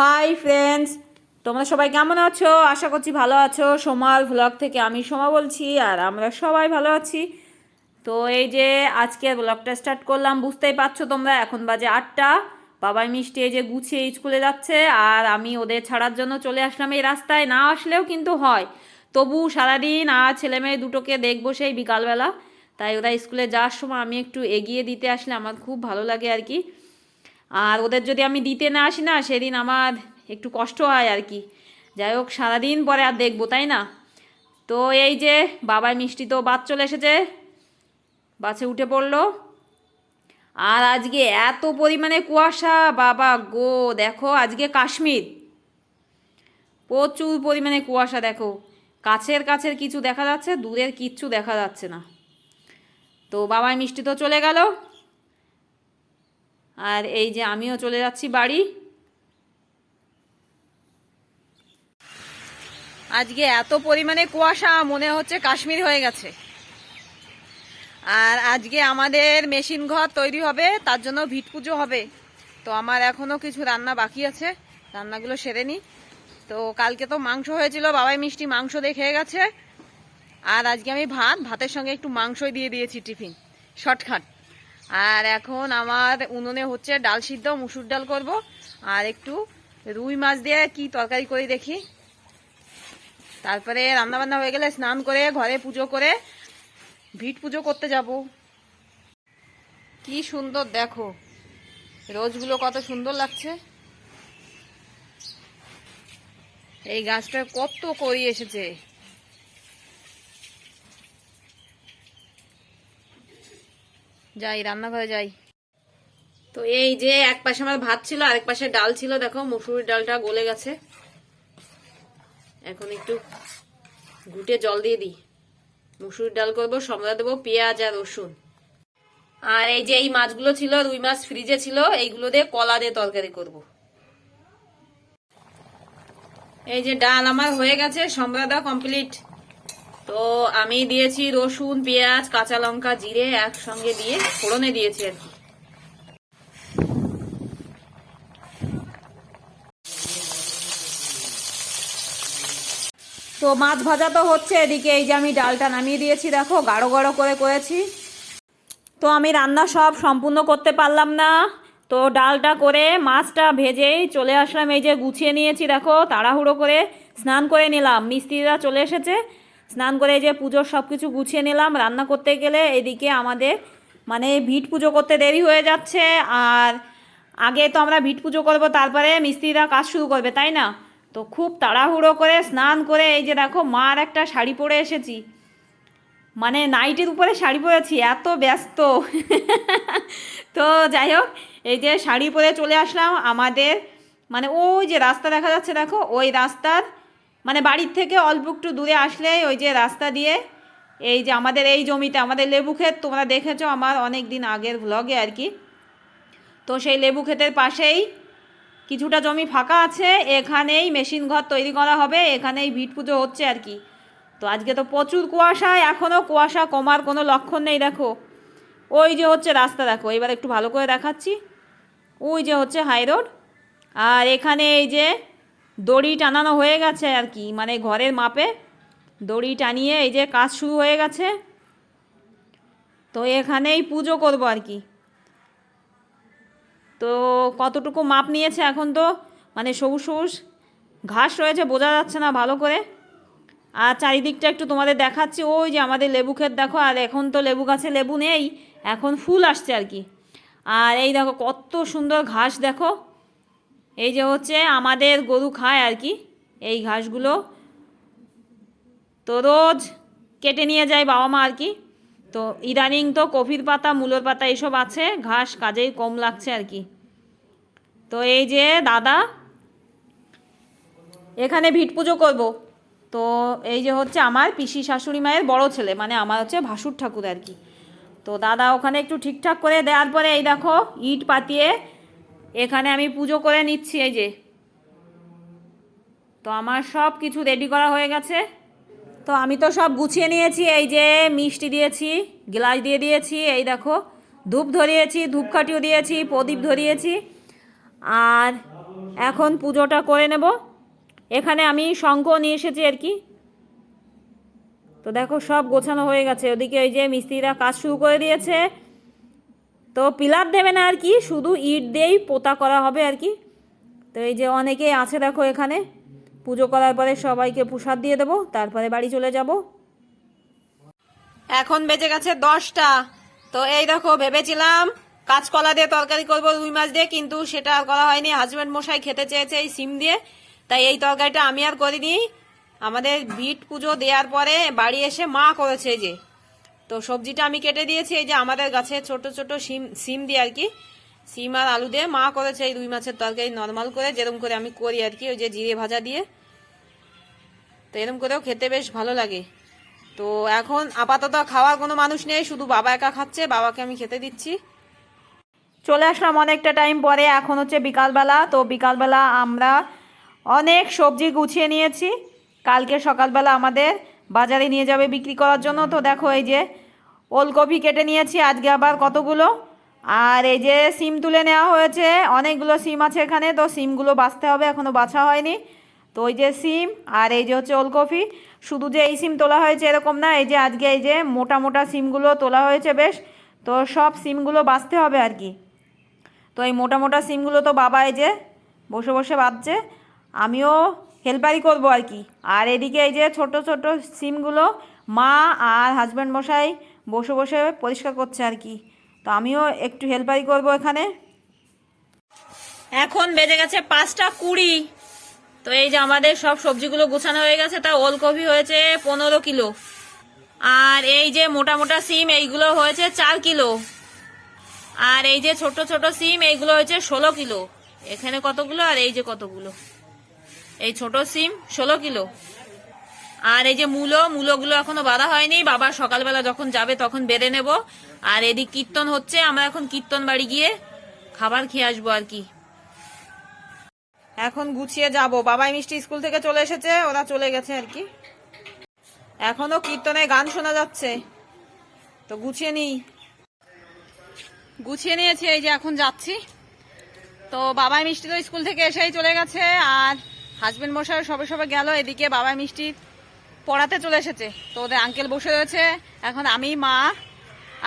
Hi friends, তোমরা সবাই কেমন আছো? আশা করছি ভালো আছো। সোমার ভ্লগ থেকে আমি সোমা বলছি, আর আমরা সবাই ভালো আছি। তো এই যে আজকে ব্লগটা স্টার্ট করলাম, বুঝতেই পারছো তোমরা, এখন বাজে 8টা। বাবাই মিষ্টি এই যে গুছিয়ে স্কুলে যাচ্ছে, আর আমি ওদের ছাড়ার জন্য চলে আসলাম এই রাস্তায়। না আসলেও কিন্তু হয়, তবু সারাদিন আর ছেলে মেয়ে দুটোকে দেখবো সেই বিকালবেলা, তাই ওরা স্কুলে যাওয়ার সময় আমি একটু এগিয়ে দিতে আসলে আমার খুব ভালো লাগে আর কি। আর ওদের যদি আমি দিতে না আসি না, সেদিন আমার একটু কষ্ট হয় আর কি। যাই হোক, সারাদিন পরে আর দেখবো, তাই না? তো এই যে বাবাই মিষ্টি তো বাস চলে এসেছে, বাসে উঠে পড়লো। আর আজকে এত পরিমাণে কুয়াশা, বাবা গো, দেখো আজকে কাশ্মীর, প্রচুর পরিমাণে কুয়াশা। দেখো, কাছের কাছের কিছু দেখা যাচ্ছে, দূরের কিচ্ছু দেখা যাচ্ছে না। তো বাবাই মিষ্টি তো চলে গেল, আর এই যে আমিও চলে যাচ্ছি বাড়ি। আজকে এত পরিমাণে কুয়াশা, মনে হচ্ছে কাশ্মীর হয়ে গেছে। আর আজকে আমাদের মেশিন ঘর তৈরি হবে, তার জন্য ভিট পুজো হবে। তো আমার এখনও কিছু রান্না বাকি আছে, রান্নাগুলো সেরে নিই। তো কালকে তো মাংস হয়েছিল, বাবাই মিষ্টি মাংস দিয়ে খেয়ে গেছে। আর আজকে আমি ভাতের সঙ্গে একটু মাংসই দিয়ে দিয়েছি টিফিন, শর্টকাট। আর এখন আমার উনুনে হচ্ছে ডাল সিদ্ধ, মুসুর ডাল করব, আর একটু রুই মাছ দিয়ে কি তরকারি করি দেখি। তারপরে রান্নাবান্না হয়ে গেলে স্নান করে ঘরে পুজো করে ভিট পুজো করতে যাব। কি সুন্দর দেখো, রোজগুলো কত সুন্দর লাগছে। এই গাছটা কত করি এসেছে। যাই রান্নাঘরে যাই। তো এই যে এক পাশে আমার ভাত ছিল, আরেক পাশে ডাল ছিল। দেখো মুসুরির ডালটা গলে গেছে, এখন একটু ঘুটে জল দিয়ে দিই। মুসুরির ডাল করবো, সঙ্গে দেবো পেঁয়াজ আর রসুন। আর এই যে এই মাছগুলো ছিল, রুই মাছ ফ্রিজে ছিল, এইগুলো দিয়ে কলা দিয়ে তরকারি করব। এই যে ডাল আমার হয়ে গেছে, সম্বাদ কমপ্লিট। তো আমি দিয়েছি রসুন, পেঁয়াজ, কাঁচা লঙ্কা, জিরে একসঙ্গে দিয়ে ফোড়নে দিয়েছি আর কি। তো মাছ ভাজা তো হচ্ছে এদিকে, এই যে আমি ডালটা নামিয়ে দিয়েছি, দেখো গাঢ় গাঢ় করে করেছি। তো আমি রান্না সব সম্পূর্ণ করতে পারলাম না, তো ডালটা করে মাছটা ভেজেই চলে আসলাম। এই যে গুছিয়ে নিয়েছি, দেখো তাড়াহুড়ো করে স্নান করে নিলাম, মিস্ত্রিরা চলে এসেছে। স্নান করে এই যে পুজোর সব কিছু গুছিয়ে নিলাম। রান্না করতে গেলে এদিকে আমাদের মানে ভিট পুজো করতে দেরি হয়ে যাচ্ছে। আর আগে তো আমরা ভিট পুজো করবো, তারপরে মিস্ত্রিরা কাজ শুরু করবে, তাই না? তো খুব তাড়াহুড়ো করে স্নান করে এই যে দেখো মার একটা শাড়ি পরে এসেছি, মানে নাইটের উপরে শাড়ি পরেছি, এত ব্যস্ত। তো যাই হোক, এই যে শাড়ি পরে চলে আসলাম আমাদের, মানে ওই যে রাস্তা দেখা যাচ্ছে দেখো, ওই রাস্তার মানে বাড়ির থেকে অল্প একটু দূরে আসলে ওই যে রাস্তা দিয়ে এই যে আমাদের এই জমিতে, আমাদের লেবু ক্ষেত তোমরা দেখেছো আমার অনেক দিন আগের ভ্লগে আর কি। তো সেই লেবু ক্ষেতের পাশেই কিছুটা জমি ফাঁকা আছে, এখানেই মেশিন ঘর তৈরি করা হবে, এখানেই ভিট পুজো হচ্ছে আর কি। তো আজকে তো প্রচুর কুয়াশা, এখনও কুয়াশা কমার কোনো লক্ষণ নেই। দেখো ওই যে হচ্ছে রাস্তা, দেখো এবার একটু ভালো করে দেখাচ্ছি, ওই যে হচ্ছে হাই রোড। আর এখানে এই যে দড়ি টানানো হয়ে গেছে আর কি, মানে ঘরের মাপে দড়ি টানিয়ে এই যে কাজ শুরু হয়ে গেছে। তো এখানেই পুজো করব আর কি। তো কতটুকু মাপ নিয়েছে এখন তো মানে সবুজ সবুজ ঘাস রয়েছে, বোঝা যাচ্ছে না ভালো করে। আর চারিদিকটা একটু তোমাদের দেখাচ্ছি, ওই যে আমাদের লেবু ক্ষেত দেখো। আর এখন তো লেবু গাছে লেবু নেই, এখন ফুল আসছে আর কি। আর এই দেখো কত সুন্দর ঘাস, দেখো এই যে হচ্ছে আমাদের গরু খায় আর কি এই ঘাসগুলো। তো রোজ কেটে নিয়ে যায় বাবা মা আর কি। তো ইদানিং তো কফির পাতা, মূলোর পাতা এইসব আছে, ঘাস কাজেই কম লাগছে আর কি। তো এই যে দাদা এখানে ভিট পুজো করব। তো এই যে হচ্ছে আমার পিসি শাশুড়ি মায়ের বড় ছেলে, মানে আমার হচ্ছে ভাসুর ঠাকুর আর কি। তো দাদা ওখানে একটু ঠিকঠাক করে দেওয়ার পরে এই দেখো ইট পাতিয়ে এখানে আমি পুজো করে নিচ্ছি এই যে। তো আমার সব কিছু রেডি করা হয়ে গেছে। তো আমি তো সব গুছিয়ে নিয়েছি, এই যে মিষ্টি দিয়েছি, গ্লাস দিয়ে দিয়েছি, এই দেখো ধূপ ধরিয়েছি, ধূপকাঠিও দিয়েছি, প্রদীপ ধরিয়েছি। আর এখন পুজোটা করে নেব। এখানে আমি শঙ্খ নিয়ে এসেছি আর কি। তো দেখো সব গোছানো হয়ে গেছে। ওদিকে ওই যে মিস্ত্রিরা কাজ শুরু করে দিয়েছে। তো পিলার দেবে না আর কি, শুধু ইট দিয়েই পোতা করা হবে আর কি। তো এই যে অনেকেই আছে দেখো এখানে। পুজো করার পরে সবাইকে প্রসাদ দিয়ে দেবো, তারপরে বাড়ি চলে যাব। এখন বেজে গেছে 10টা। তো এই দেখো ভেবেছিলাম কাঁচকলা দিয়ে তরকারি করবো রুই মাছ দিয়ে, কিন্তু সেটা আর করা হয়নি। হাজব্যান্ড মশাই খেতে চেয়েছে এই সিম দিয়ে, তাই এই তরকারিটা আমি আর করিনি। আমাদের বিট পুজো দেওয়ার পরে বাড়ি এসে মা করেছে এই যে। তো সবজিটা আমি কেটে দিয়েছি, এই যে আমাদের গাছে ছোট ছোট সিম দিয়ে আর কি, সিম আর আলু দিয়ে মা করেছে এই রুই মাছের তরকারি নর্মাল করে, যেরকম করে আমি করি আর কি, ওই যে জিরে ভাজা দিয়ে। তো এরকম করেও খেতে বেশ ভালো লাগে। তো এখন আপাতত খাওয়ার কোনো মানুষ নেই, শুধু বাবা একা খাচ্ছে, বাবাকে আমি খেতে দিচ্ছি। চলে আসলাম অনেকটা টাইম পরে, এখন হচ্ছে বিকালবেলা। তো বিকালবেলা আমরা অনেক সবজি গুছিয়ে নিয়েছি, কালকে সকালবেলা আমাদের বাজারে নিয়ে যাবে বিক্রি করার জন্য। তো দেখো এই যে ওলকপি কেটে নিয়েছি আজকে আবার কতগুলো, আর এই যে সিম তুলে নেওয়া হয়েছে, অনেকগুলো সিম আছে এখানে। তো সিমগুলো বাছতে হবে, এখনও বাছা হয়নি। তো ওই যে সিম আর এই যে হচ্ছে ওলকপি। শুধু যে এই সিম তোলা হয়েছে এরকম না, এই যে আজকে এই যে মোটা মোটা সিমগুলো তোলা হয়েছে বেশ। তো সব সিমগুলো বাছতে হবে আর কি। তো এই মোটা মোটা সিমগুলো তো বাবা এই যে বসে বসে বাঁধছে, আমিও হেল্পারি করব আর কি। আর এদিকে এই যে ছোট ছোট সিমগুলো মা আর হাজব্যান্ড মশাই বসে বসে পরিষ্কার করছে আর কি। তো আমিও একটু হেল্পারি করব এখানে। এখন বেজে গেছে 5টা 20। তো এই যে আমাদের সব সবজিগুলো গোছানো হয়ে গেছে। তা ওলকপি হয়েছে 15 কিলো, আর এই যে মোটা মোটা সিম এইগুলো হয়েছে 4 কিলো, আর এই যে ছোট ছোট সিম এইগুলো হয়েছে 16 কিলো। এখানে কতগুলো আর এই যে কতগুলো, এই ছোট সিম 16 কিলো। আর এই যে মূলোগুলো এখনো বাঁধা হয়নি, বাবা সকালবেলা যখন যাবে তখন বেঁধে নেব। আর এদিক কীর্তন হচ্ছে, আমরা এখন কীর্তন বাড়ি গিয়ে খাবার খেয়ে আসবো আর কি। এখন গুছিয়ে যাব, বাবাই মিষ্টি স্কুল থেকে চলে এসেছে, ওরা চলে গেছে আর কি। এখনো কীর্তনে গান শোনা যাচ্ছে, তো গুছিয়ে নিয়েছি, এই যে এখন যাচ্ছি। তো বাবাই মিষ্টি তো স্কুল থেকে এসেই চলে গেছে, আর হাজবেন্ড মশাই সবে সবে গেল। এদিকে বাবাই মিষ্টি পড়াতে চলে এসেছে, তো ওদের আঙ্কেল বসে রয়েছে। এখন আমি, মা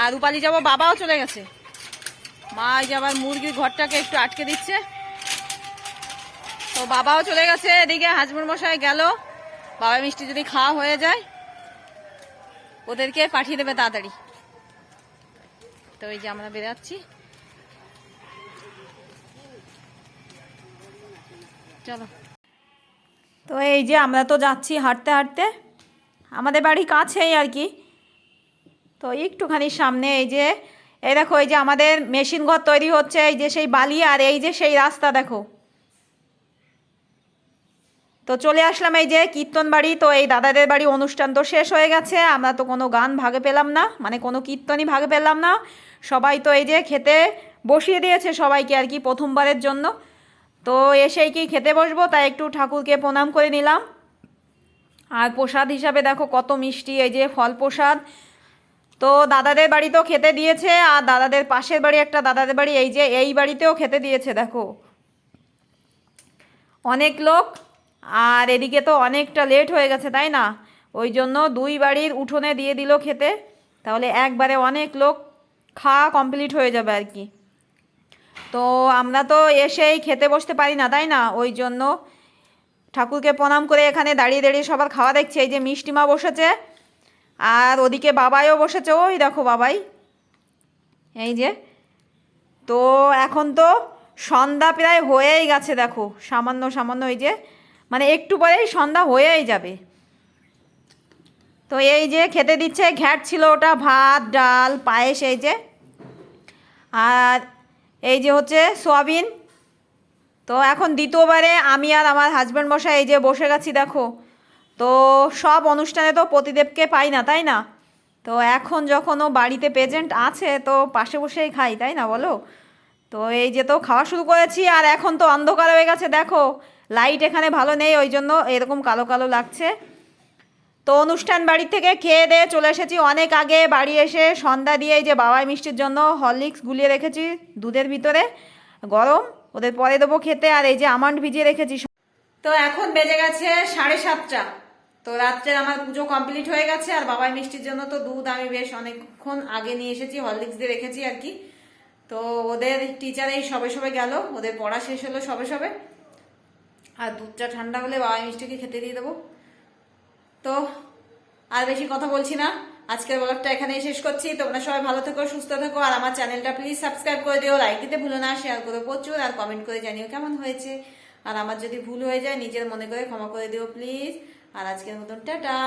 আর রূপালি যাব, বাবাও চলে গেছে। মা এই যে আবার মুরগির ঘরটাকে একটু আটকে দিচ্ছে। তো বাবাও চলে গেছে, এদিকে হাজবেন্ড মশাই গেল। বাবাই মিষ্টি যদি খাওয়া হয়ে যায় ওদেরকে পাঠিয়ে দেবে তাড়াতাড়ি। তো এই যে আমরা বেরাচ্ছি, চলো। তো এই যে আমরা তো যাচ্ছি হাঁটতে হাঁটতে, আমাদের বাড়ি কাছেই আর কি। তো একটুখানি সামনে এই যে এই দেখো, এই যে আমাদের মেশিন ঘর তৈরি হচ্ছে, এই যে সেই বালি, আর এই যে সেই রাস্তা দেখো। তো চলে আসলাম এই যে কীর্তন বাড়ি। তো এই দাদাদের বাড়ি অনুষ্ঠান তো শেষ হয়ে গেছে, আমরা তো কোনো গান ভাগে পেলাম না, মানে কোনো কীর্তনই ভাগে পেলাম না। সবাই তো এই যে খেতে বসিয়ে দিয়েছে সবাইকে আর কি, প্রথমবারের জন্য। তো এসেই কি খেতে বসবো, তাই একটু ঠাকুরকে প্রণাম করে নিলাম। আর প্রসাদ হিসাবে দেখো কত মিষ্টি, এই যে ফল প্রসাদ। তো দাদাদের বাড়িতেও খেতে দিয়েছে, আর দাদাদের পাশের বাড়ি একটা দাদাদের বাড়ি, এই যে এই বাড়িতেও খেতে দিয়েছে দেখো, অনেক লোক। আর এদিকে তো অনেকটা লেট হয়ে গেছে তাই না, ওই জন্য 2 বাড়ির উঠোনে দিয়ে দিল খেতে, তাহলে একবারে অনেক লোক খাওয়া কমপ্লিট হয়ে যাবে আর কি। তো আমরা তো এসেই খেতে বসতে পারি না তাই না, ওই জন্য ঠাকুরকে প্রণাম করে এখানে দাঁড়িয়ে দাঁড়িয়ে সবার খাওয়া দেখছে। এই যে মিষ্টিমা বসেছে, আর ওদিকে বাবাইও বসেছে, ওই দেখো বাবাই, এই যে। তো এখন তো সন্ধ্যা প্রায় হয়েই গেছে দেখো, সামান্য সামান্য, এই যে মানে একটু পরেই সন্ধ্যা হয়েই যাবে। তো এই যে খেতে দিচ্ছে, ঘ্যাট ছিল ওটা, ভাত ডাল পায়েস এই যে, আর এই যে হচ্ছে সোয়াবিন। তো এখন দ্বিতীয়বারে আমি আর আমার হাজব্যান্ড মশাই এই যে বসে গেছি দেখো। তো সব অনুষ্ঠানে তো পতিদেবকে পাই না তাই না, তো এখন যখন ও বাড়িতে প্রেজেন্ট আছে তো পাশে বসেই খাই তাই না বলো। তো এই যে তো খাওয়া শুরু করেছি, আর এখন তো অন্ধকার হয়ে গেছে দেখো, লাইট এখানে ভালো নেই, ওই জন্য এরকম কালো কালো লাগছে। তো অনুষ্ঠান বাড়ি থেকে খেয়ে দিয়ে চলে এসেছি অনেক আগে, বাড়ি এসে সন্ধ্যা দিয়ে এই যে বাবাই মিষ্টির জন্য হরলিক্স গুলিয়ে রেখেছি দুধের ভিতরে গরম, ওদের পরে দেবো খেতে। আর এই যে আমন্ড ভিজিয়ে রেখেছি। তো এখন বেজে গেছে 7:30। তো রাত্রে আমার পুজো কমপ্লিট হয়ে গেছে। আর বাবাই মিষ্টির জন্য তো দুধ আমি বেশ অনেকক্ষণ আগে নিয়ে এসেছি, হরলিক্স দিয়ে রেখেছি আর কি। তো ওদের টিচার এই সবে সবে গেল, ওদের পড়া শেষ হলো সবে সবে। আর দুধটা ঠান্ডা হলে বাবাই মিষ্টিকে খেতে দিয়ে দেবো। তো আর বেশি কথা বলছি না, আজকের ব্লগটা এখানেই শেষ করছি। তোমরা সবাই ভালো থেকো, সুস্থ থেকো। আর আমার চ্যানেলটা প্লিজ সাবস্ক্রাইব করে দিও, লাইক দিতে ভুলো না, শেয়ার করো প্রচুর, আর কমেন্ট করে জানিও কেমন হয়েছে। আর আমার যদি ভুল হয়ে যায় নিজের মনে করে ক্ষমা করে দিও প্লিজ। আর আজকের মতন টাটা।